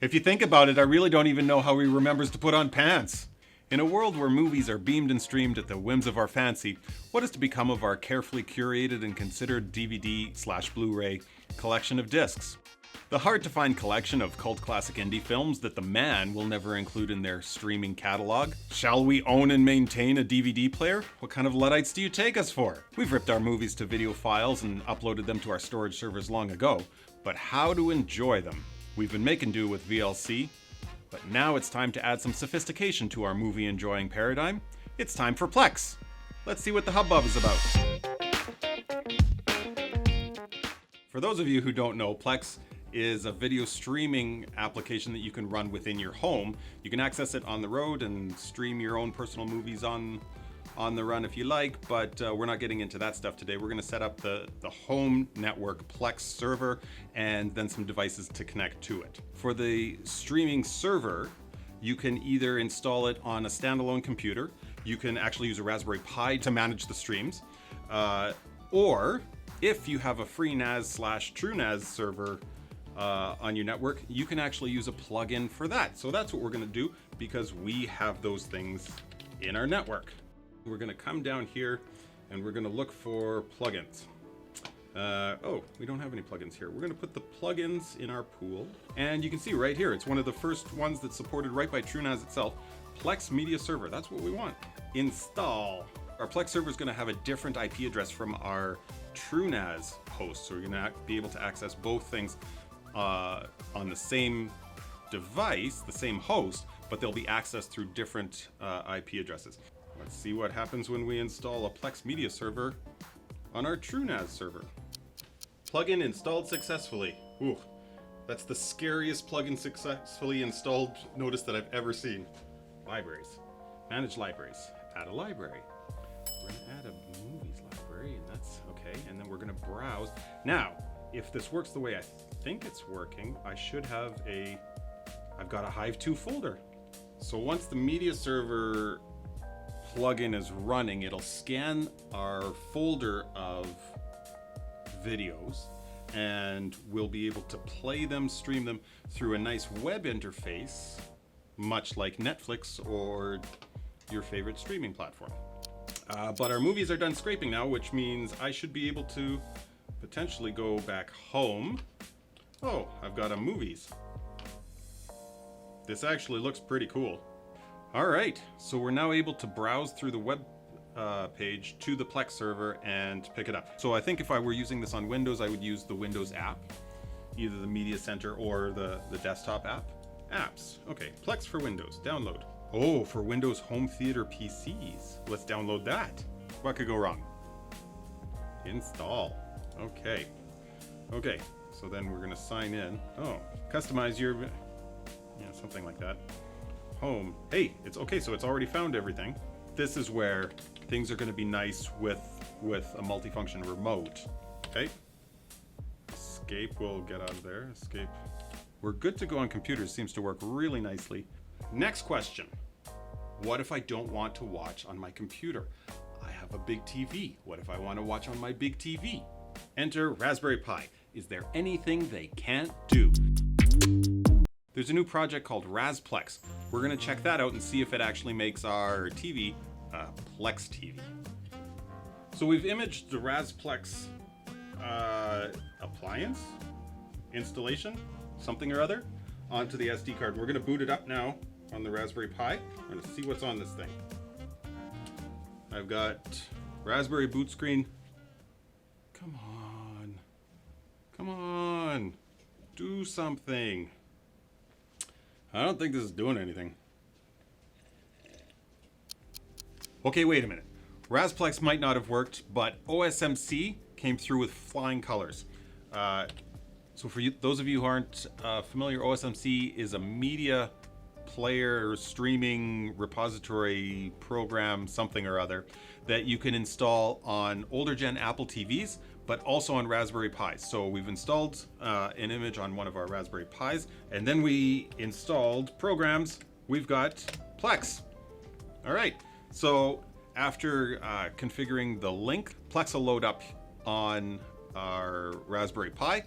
If you think about it, I really don't even know how he remembers to put on pants. In a world where movies are beamed and streamed at the whims of our fancy, what is to become of our carefully curated and considered DVD/Blu-ray collection of discs? The hard-to-find collection of cult classic indie films that the man will never include in their streaming catalog? Shall we own and maintain a DVD player? What kind of Luddites do you take us for? We've ripped our movies to video files and uploaded them to our storage servers long ago, but how to enjoy them? We've been making do with VLC, but now it's time to add some sophistication to our movie-enjoying paradigm. It's time for Plex. Let's see what the hubbub is about. For those of you who don't know, Plex is a video streaming application that you can run within your home. You can access it on the road and stream your own personal movies on the run if you like, but we're not getting into that stuff today. We're going to set up the home network Plex server and then some devices to connect to it. For the streaming server, you can either install it on a standalone computer, you can actually use a Raspberry Pi to manage the streams, or if you have a FreeNAS/TrueNAS server on your network, you can actually use a plugin for that. So that's what we're going to do because we have those things in our network. We're going to come down here and we're going to look for plugins. Oh, we don't have any plugins here. We're going to put the plugins in our pool. And you can see right here, it's one of the first ones that's supported right by TrueNAS itself. Plex Media Server, that's what we want. Install. Our Plex server is going to have a different IP address from our TrueNAS host. So you're going to be able to access both things on the same device, the same host, but they'll be accessed through different IP addresses. Let's see what happens when we install a Plex Media Server on our TrueNAS server. Plugin installed successfully. Ooh, that's the scariest plugin successfully installed notice that I've ever seen. Libraries. Manage libraries. Add a library. We're going to add a movies library, and that's okay. And then we're going to browse. Now, if this works the way I think it's working, I should have I've got a Hive 2 folder. So once the media server plugin is running, it'll scan our folder of videos and we'll be able to play them, stream them through a nice web interface, much like Netflix or your favorite streaming platform. But our movies are done scraping now, which means I should be able to potentially go back home. Oh, I've got a movies. This actually looks pretty cool. All right, so we're now able to browse through the web page to the Plex server and pick it up. So I think if I were using this on Windows, I would use the Windows app, either the Media Center or the desktop app. Apps, okay, Plex for Windows, download. Oh, for Windows Home Theater PCs. Let's download that. What could go wrong? Install. Okay. Okay, so then we're gonna sign in. Oh, customize your, something like that. Home. Hey, it's okay, so it's already found everything. This is where things are gonna be nice with a multifunction remote. Okay. Escape, we'll get out of there. Escape. We're good to go on computers, seems to work really nicely. Next question. What if I don't want to watch on my computer? I have a big TV. What if I want to watch on my big TV? Enter Raspberry Pi. Is there anything they can't do? There's a new project called Per-PLEX. We're going to check that out and see if it actually makes our TV a Plex TV. So we've imaged the Per-PLEX appliance, installation, something or other, onto the SD card. We're going to boot it up now on the Raspberry Pi. I'm going to see what's on this thing. I've got Raspberry boot screen. Come on. Come on. Do something. I don't think this is doing anything. Okay, wait a minute. Per-PLEX might not have worked, but OSMC came through with flying colors. So for you, those of you who aren't familiar, OSMC is a media player, streaming repository program, something or other, that you can install on older gen Apple TVs, but also on Raspberry Pis. So we've installed an image on one of our Raspberry Pis, and then we installed programs. We've got Plex. All right, so after configuring the link, Plex will load up on our Raspberry Pi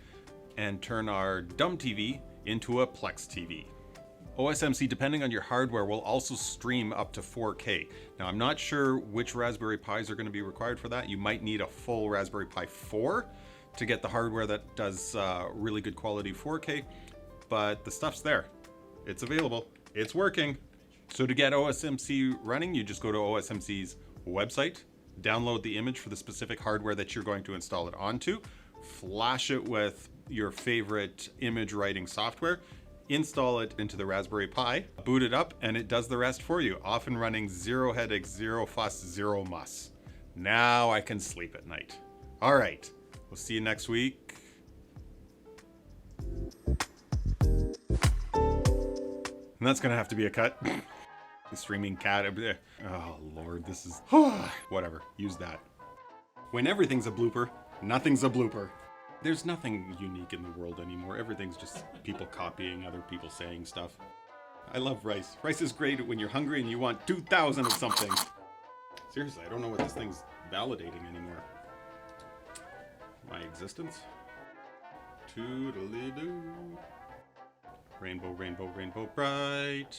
and turn our dumb TV into a Plex TV. OSMC, depending on your hardware, will also stream up to 4K. Now, I'm not sure which Raspberry Pis are going to be required for that. You might need a full Raspberry Pi 4 to get the hardware that does really good quality 4K, but the stuff's there. It's available. It's working. So to get OSMC running, you just go to OSMC's website, download the image for the specific hardware that you're going to install it onto, flash it with your favorite image writing software, install it into the Raspberry Pi, boot it up, and it does the rest for you. Off and running, zero headaches, zero fuss, zero muss. Now I can sleep at night. All right, we'll see you next week. And that's gonna have to be a cut. The streaming cat. Oh Lord, this is whatever. Use that. When everything's a blooper, nothing's a blooper. There's nothing unique in the world anymore. Everything's just people copying other people saying stuff. I love rice. Rice is great when you're hungry and you want 2,000 of something. Seriously, I don't know what this thing's validating anymore. My existence? Toodaloo. Rainbow, rainbow, rainbow bright.